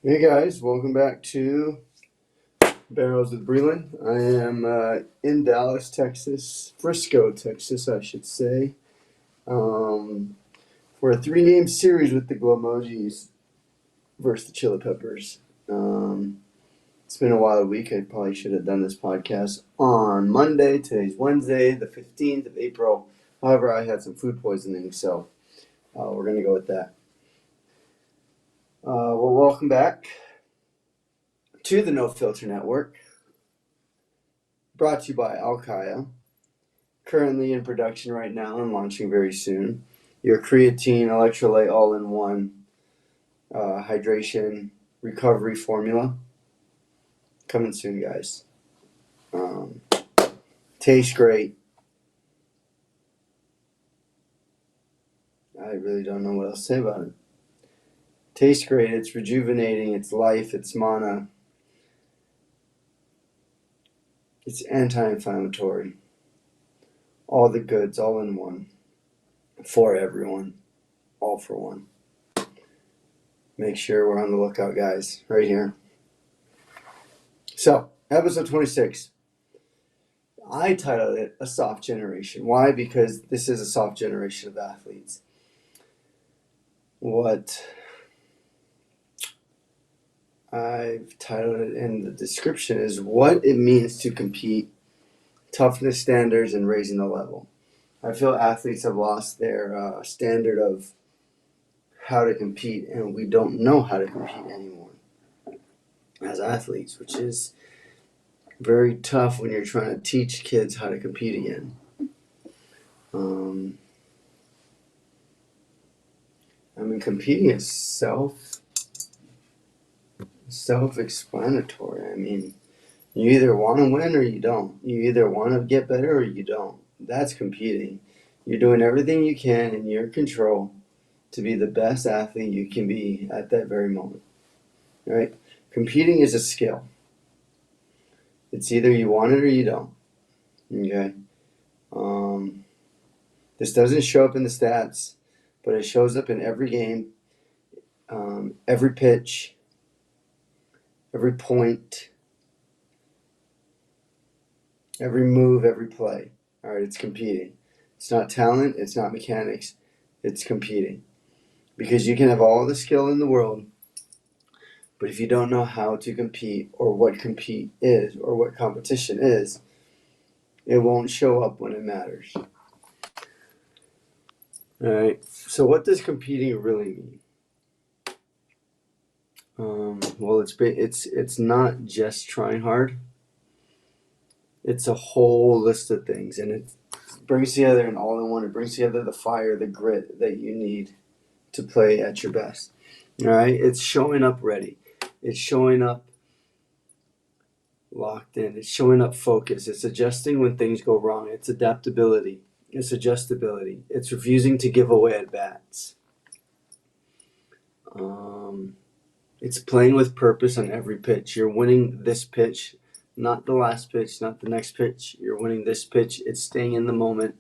Hey guys, welcome back to Barrels with Breland. I am in Dallas, Texas, Frisco, Texas, I should say, for a 3-game series with the Glowmojis versus the Chili Peppers. It's been a wild week. I probably should have done this podcast on Monday. Today's Wednesday, the 15th of April. However, I had some food poisoning, so we're going to go with that. Well, welcome back to the No Filter Network, brought to you by Alkaya. Currently in production right now and launching very soon. Your creatine electrolyte all-in-one hydration recovery formula. Coming soon, guys. Tastes great. I really don't know what else to say about it. Tastes great. It's rejuvenating. It's life. It's mana. It's anti-inflammatory. All the goods, all in one. For everyone. All for one. Make sure we're on the lookout, guys. Right here. So, episode 26. I titled it A Soft Generation. Why? Because this is a soft generation of athletes. What I've titled it in the description is what it means to compete, toughness standards, and raising the level. I feel athletes have lost their standard of how to compete, and we don't know how to compete anymore as athletes, which is very tough when you're trying to teach kids how to compete again. Competing is self-explanatory. You either want to win or you don't. You either want to get better or you don't. That's competing. You're doing everything you can in your control to be the best athlete you can be at that very moment. Right? Competing is a skill. It's either you want it or you don't. Okay? This doesn't show up in the stats, but it shows up in every game, every pitch, every point, every move, every play. All right, it's competing. It's not talent. It's not mechanics. It's competing. Because you can have all the skill in the world, but if you don't know how to compete or what compete is or what competition is, it won't show up when it matters. All right. So what does competing really mean? Well, it's not just trying hard. It's a whole list of things, and it brings together an all-in-one. It brings together the fire, the grit that you need to play at your best. All right. It's showing up ready. It's showing up locked in. It's showing up focused. It's adjusting when things go wrong. It's adaptability. It's adjustability. It's refusing to give away at bats. It's playing with purpose on every pitch. You're winning this pitch, not the last pitch, not the next pitch. You're winning this pitch. It's staying in the moment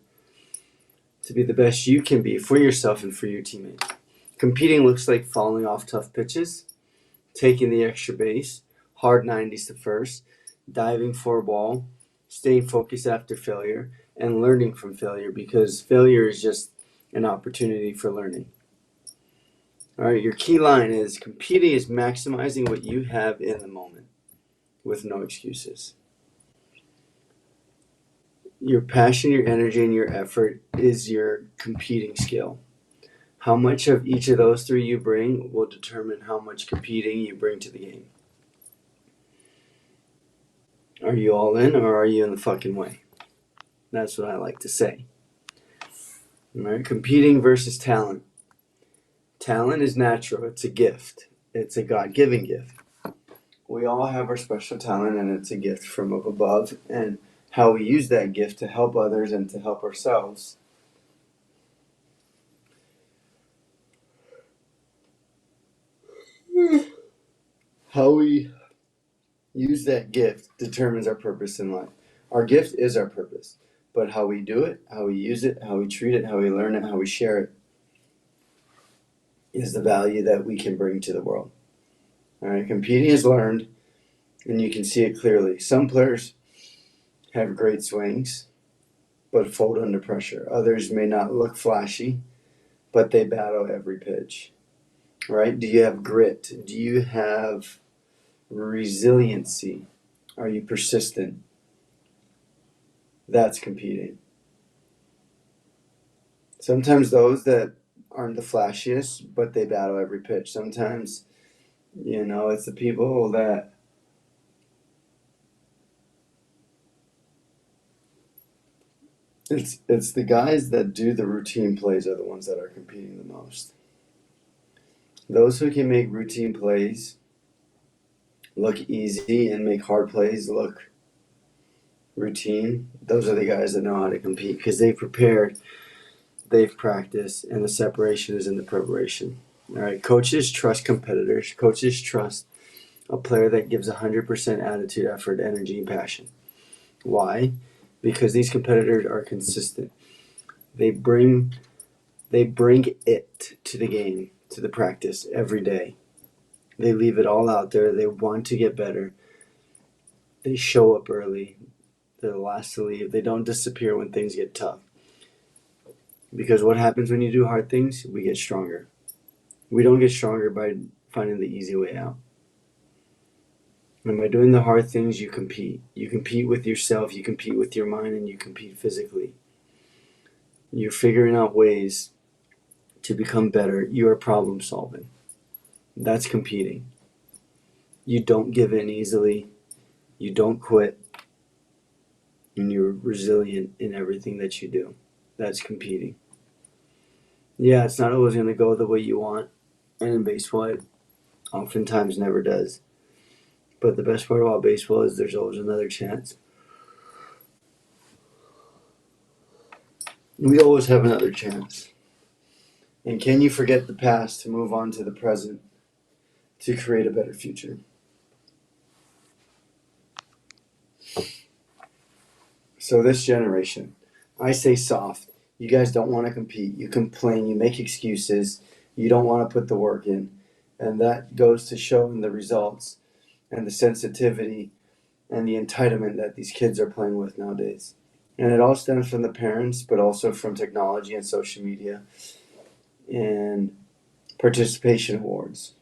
to be the best you can be for yourself and for your teammates. Competing looks like falling off tough pitches, taking the extra base, hard 90s to first, diving for a ball, staying focused after failure, and learning from failure, because failure is just an opportunity for learning. All right, your key line is competing is maximizing what you have in the moment with no excuses. Your passion, your energy, and your effort is your competing skill. How much of each of those three you bring will determine how much competing you bring to the game. Are you all in or are you in the fucking way? That's what I like to say. All right, competing versus talent. Talent is natural. It's a gift. It's a God-given gift. We all have our special talent, and it's a gift from up above. And how we use that gift to help others and to help ourselves how we use that gift determines our purpose in life. Our gift is our purpose, but how we do it, how we use it, how we treat it, how we learn it, how we share it is the value that we can bring to the world. All right, competing is learned, and you can see it clearly. Some players have great swings, but fold under pressure. Others may not look flashy, but they battle every pitch. Right? Do you have grit? Do you have resiliency? Are you persistent? That's competing. Sometimes those that aren't the flashiest, but they battle every pitch. Sometimes, it's the people that it's the guys that do the routine plays are the ones that are competing the most. Those who can make routine plays look easy and make hard plays look routine, those are the guys that know how to compete because they've prepared, they've practiced, and the separation is in the preparation. All right, coaches trust competitors. Coaches trust a player that gives 100% attitude, effort, energy, and passion. Why? Because these competitors are consistent. They bring it to the game, to the practice every day. They leave it all out there. They want to get better. They show up early. They're the last to leave. They don't disappear when things get tough. Because what happens when you do hard things? We get stronger. We don't get stronger by finding the easy way out. And by doing the hard things, you compete. You compete with yourself, you compete with your mind, and you compete physically. You're figuring out ways to become better. You are problem solving. That's competing. You don't give in easily. You don't quit. And you're resilient in everything that you do. That's competing. Yeah, it's not always going to go the way you want. And in baseball, it oftentimes never does. But the best part about baseball is there's always another chance. We always have another chance. And can you forget the past to move on to the present to create a better future? So this generation, I say soft. You guys don't want to compete. You complain. You make excuses. You don't want to put the work in. And that goes to showing the results and the sensitivity and the entitlement that these kids are playing with nowadays. And it all stems from the parents, but also from technology and social media and participation awards.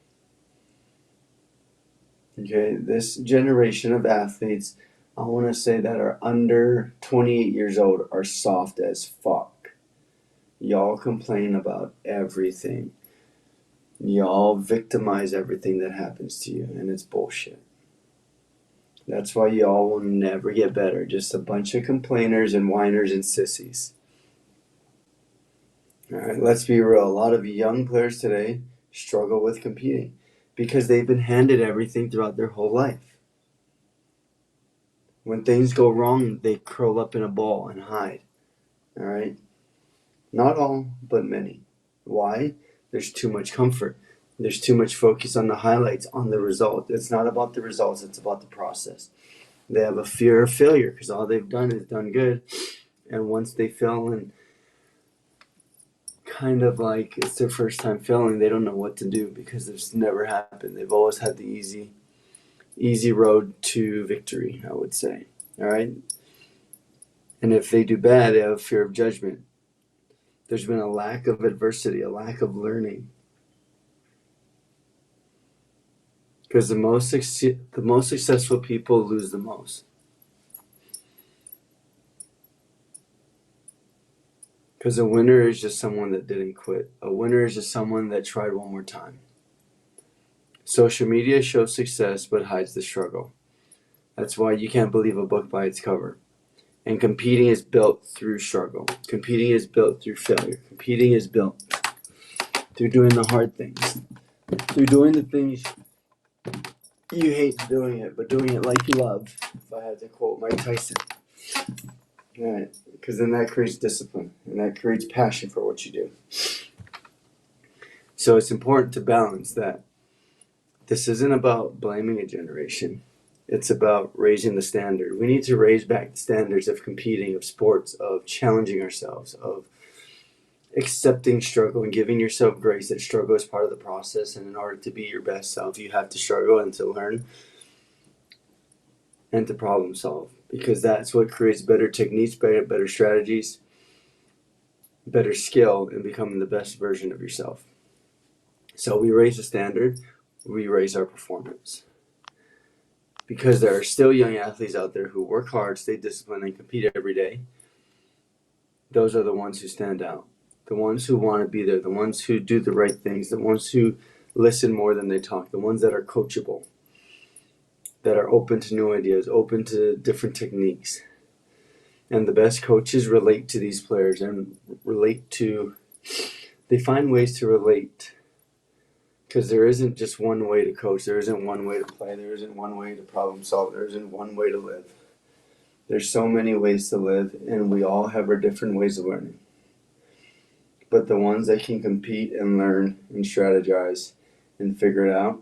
Okay, this generation of athletes, I want to say that are under 28 years old are soft as fuck. Y'all complain about everything. Y'all victimize everything that happens to you, and it's bullshit. That's why y'all will never get better. Just a bunch of complainers and whiners and sissies. All right, let's be real. A lot of young players today struggle with competing because they've been handed everything throughout their whole life. When things go wrong, they curl up in a ball and hide. All right? Not all, but many. Why? There's too much comfort. There's too much focus on the highlights, on the result. It's not about the results, it's about the process. They have a fear of failure because all they've done is done good. And once they fail and kind of like it's their first time failing, they don't know what to do because it's never happened. They've always had the easy road to victory, I would say. All right? And if they do bad, they have a fear of judgment. There's been a lack of adversity, a lack of learning. Because the most successful people lose the most. Because a winner is just someone that didn't quit. A winner is just someone that tried one more time. Social media shows success but hides the struggle. That's why you can't believe a book by its cover. And competing is built through struggle. Competing is built through failure. Competing is built through doing the hard things. Through doing the things you hate doing it, but doing it like you love, if I had to quote Mike Tyson. All right, because then that creates discipline, and that creates passion for what you do. So it's important to balance that. This isn't about blaming a generation. It's about raising the standard. We need to raise back the standards of competing, of sports, of challenging ourselves, of accepting struggle and giving yourself grace that struggle is part of the process. And in order to be your best self, you have to struggle and to learn and to problem solve, because that's what creates better techniques, better strategies, better skill in becoming the best version of yourself. So we raise the standard, we raise our performance. Because there are still young athletes out there who work hard, stay disciplined, and compete every day. Those are the ones who stand out. The ones who want to be there, the ones who do the right things, the ones who listen more than they talk, the ones that are coachable, that are open to new ideas, open to different techniques. And the best coaches relate to these players and they find ways to relate, because there isn't just one way to coach, there isn't one way to play, there isn't one way to problem solve, there isn't one way to live. There's so many ways to live, and we all have our different ways of learning. But the ones that can compete and learn and strategize and figure it out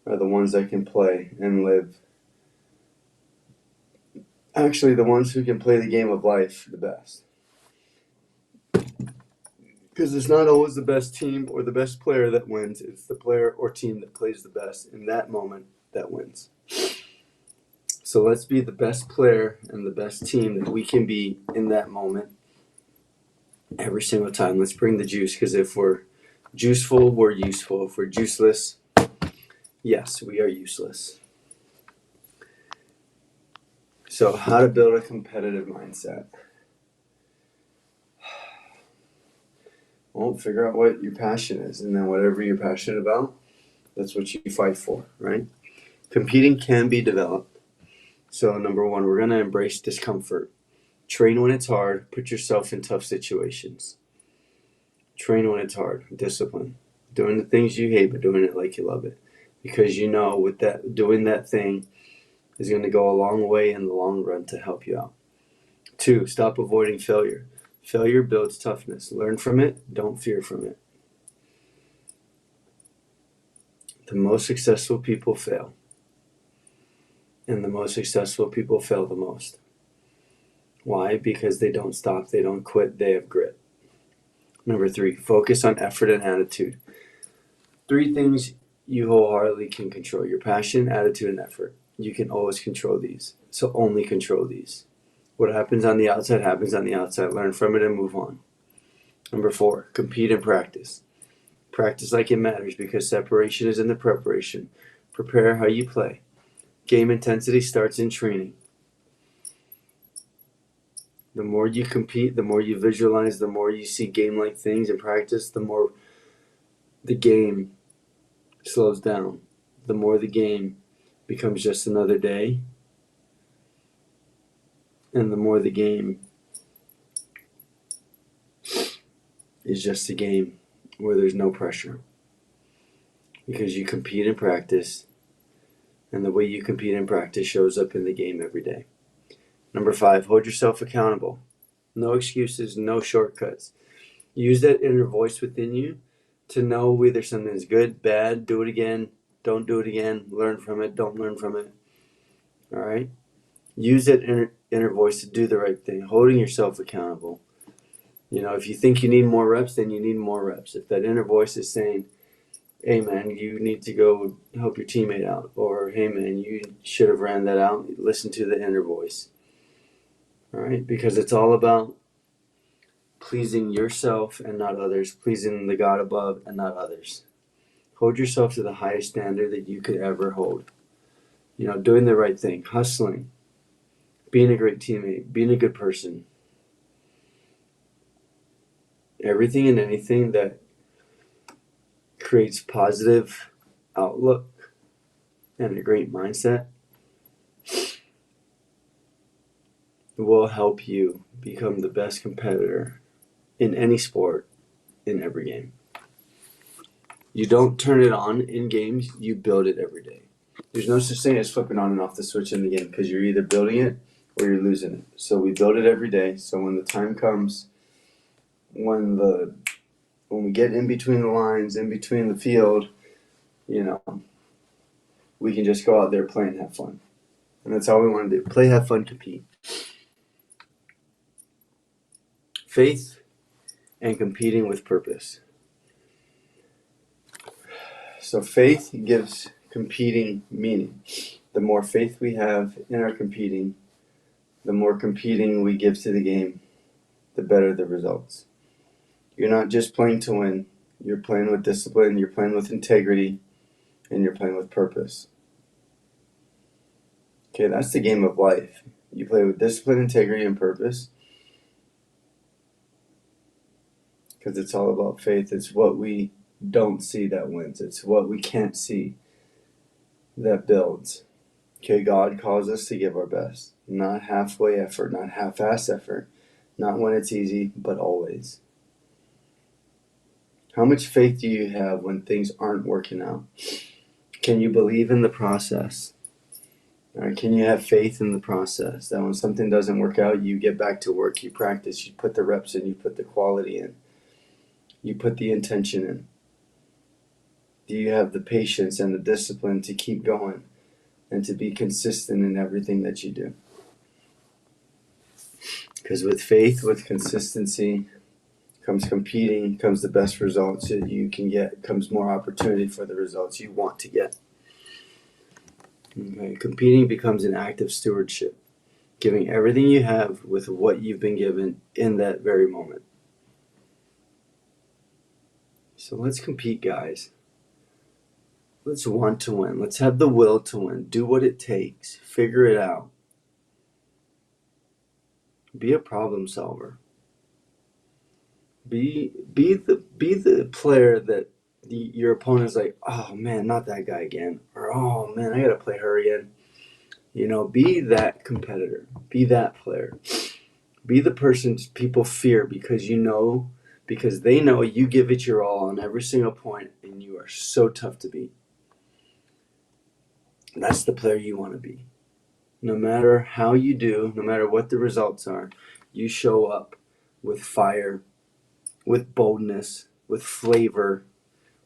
are the ones that can play and live. Actually, the ones who can play the game of life the best. Because it's not always the best team or the best player that wins. It's the player or team that plays the best in that moment that wins. So let's be the best player and the best team that we can be in that moment every single time. Let's bring the juice, because if we're juiceful, we're useful. If we're juiceless, yes, we are useless. So how to build a competitive mindset. Well, figure out what your passion is, and then whatever you're passionate about, that's what you fight for, right? Competing can be developed. So number one, we're going to embrace discomfort. Train when it's hard. Put yourself in tough situations. Train when it's hard. Discipline. Doing the things you hate, but doing it like you love it. Because you know with that, doing that thing is going to go a long way in the long run to help you out. 2, stop avoiding failure. Failure builds toughness. Learn from it. Don't fear from it. The most successful people fail. And the most successful people fail the most. Why? Because they don't stop. They don't quit. They have grit. Number 3, focus on effort and attitude. 3 things you wholeheartedly can control: your passion, attitude, and effort. You can always control these. So only control these. What happens on the outside happens on the outside. Learn from it and move on. Number 4, compete and practice. Practice like it matters, because separation is in the preparation. Prepare how you play. Game intensity starts in training. The more you compete, the more you visualize, the more you see game-like things in practice, the more the game slows down. The more the game becomes just another day, and the more the game is just a game where there's no pressure. Because you compete in practice, and the way you compete in practice shows up in the game every day. Number 5, hold yourself accountable. No excuses, no shortcuts. Use that inner voice within you to know whether something is good, bad, do it again, don't do it again, learn from it, don't learn from it. All right? Use that inner voice to do the right thing, holding yourself accountable. You know, if you think you need more reps, then you need more reps. If that inner voice is saying, hey man, you need to go help your teammate out, or hey man, you should have ran that out, listen to the inner voice. All right? Because it's all about pleasing yourself and not others, pleasing the God above and not others. Hold yourself to the highest standard that you could ever hold. You know, doing the right thing, hustling, being a great teammate, being a good person. Everything and anything that creates positive outlook and a great mindset will help you become the best competitor in any sport, in every game. You don't turn it on in games, you build it every day. There's no such thing as flipping on and off the switch in the game, because you're either building it or you're losing it. So we build it every day. So when the time comes, when we get in between the lines, in between the field, you know, we can just go out there, play, and have fun. And that's all we want to do. Play, have fun, compete. Faith and competing with purpose. So faith gives competing meaning. The more faith we have in our competing, the more competing we give to the game, the better the results. You're not just playing to win. You're playing with discipline, you're playing with integrity, and you're playing with purpose. Okay, that's the game of life. You play with discipline, integrity, and purpose. Because it's all about faith. It's what we don't see that wins. It's what we can't see that builds. Okay, God calls us to give our best. Not halfway effort, not half-ass effort. Not when it's easy, but always. How much faith do you have when things aren't working out? Can you believe in the process? Or can you have faith in the process? That when something doesn't work out, you get back to work, you practice, you put the reps in, you put the quality in, you put the intention in. Do you have the patience and the discipline to keep going and to be consistent in everything that you do? Because with faith, with consistency, comes competing, comes the best results that you can get, comes more opportunity for the results you want to get. Okay. Competing becomes an act of stewardship, giving everything you have with what you've been given in that very moment. So let's compete, guys. Let's want to win. Let's have the will to win. Do what it takes. Figure it out. Be a problem solver. Be the player that your opponent's like, oh man, not that guy again. Or oh man, I gotta play her again. Be that competitor. Be that player. Be the person people fear because they know you give it your all on every single point and you are so tough to beat. That's the player you want to be. No matter how you do, no matter what the results are, you show up with fire, with boldness, with flavor,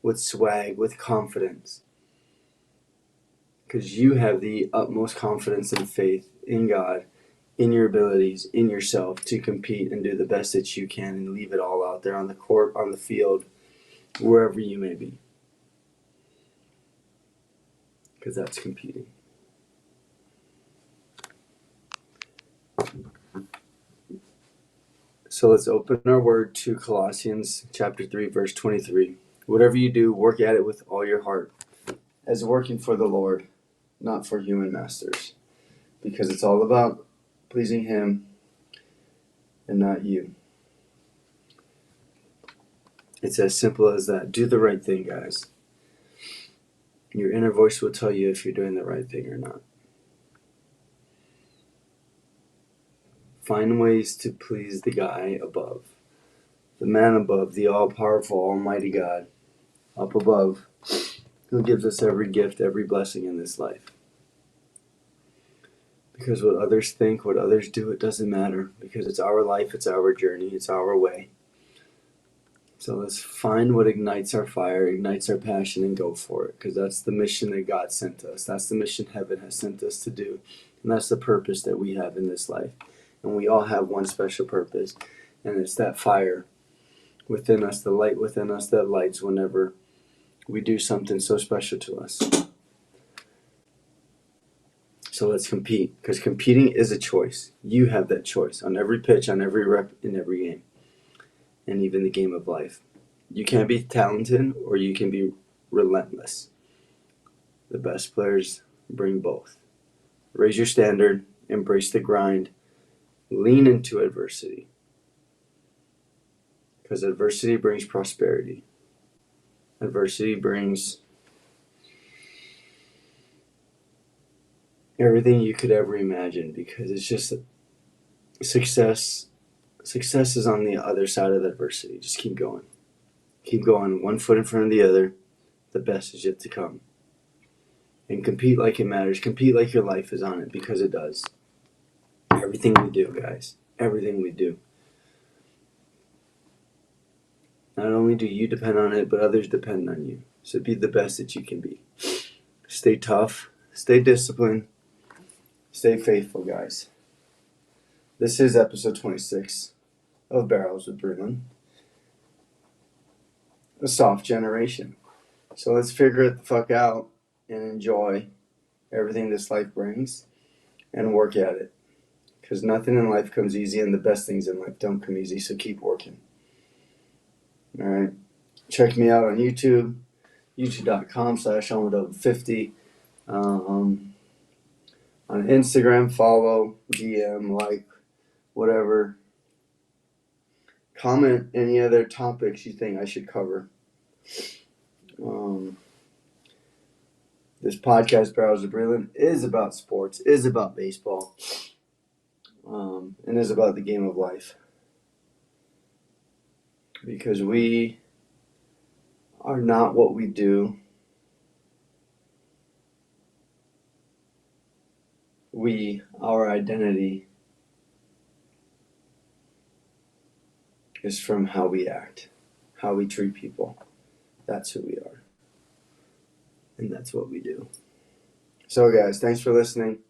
with swag, with confidence. Because you have the utmost confidence and faith in God, in your abilities, in yourself to compete and do the best that you can and leave it all out there on the court, on the field, wherever you may be. Because that's competing. So let's open our word to Colossians chapter 3, verse 23. Whatever you do, work at it with all your heart, as working for the Lord, not for human masters. Because it's all about pleasing Him and not you. It's as simple as that. Do the right thing, guys. Your inner voice will tell you if you're doing the right thing or not. Find ways to please the guy above. The man above, the all-powerful, almighty God, up above, who gives us every gift, every blessing in this life. Because what others think, what others do, it doesn't matter. Because it's our life, it's our journey, it's our way. So let's find what ignites our fire, ignites our passion, and go for it. Because that's the mission that God sent us. That's the mission heaven has sent us to do. And that's the purpose that we have in this life. And we all have one special purpose. And it's that fire within us, the light within us that lights whenever we do something so special to us. So let's compete. Because competing is a choice. You have that choice on every pitch, on every rep, in every game. And even the game of life. You can be talented or you can be relentless. The best players bring both. Raise your standard, embrace the grind, lean into adversity. Because adversity brings prosperity. Adversity brings everything you could ever imagine, because it's just success. Success is on the other side of adversity. Just keep going. Keep going, one foot in front of the other. The best is yet to come. And compete like it matters. Compete like your life is on it, because it does. Everything we do, guys. Everything we do. Not only do you depend on it, but others depend on you. So be the best that you can be. Stay tough. Stay disciplined. Stay faithful, guys. This is episode 26 of Barrels with Breland. a soft generation. So let's figure it the fuck out and enjoy everything this life brings and work at it. Because nothing in life comes easy, and the best things in life don't come easy, so keep working. All right. Check me out on YouTube, youtube.com/Almadove50. On Instagram, follow, DM, like, whatever. Comment any other topics you think I should cover. This podcast, Barrels of Breland, is about sports, is about baseball, and is about the game of life. Because we are not what we do. Our identity is from how we act, how we treat people. That's who we are. And that's what we do. So, guys, thanks for listening.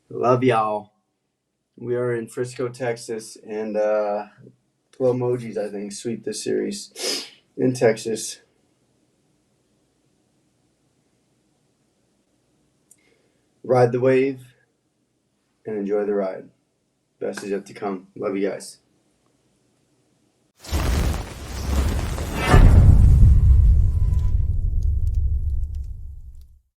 Love y'all. We are in Frisco, Texas, and Glow Emojis, I think, sweep this series in Texas. Ride the wave and enjoy the ride. Best is yet to come. Love you guys.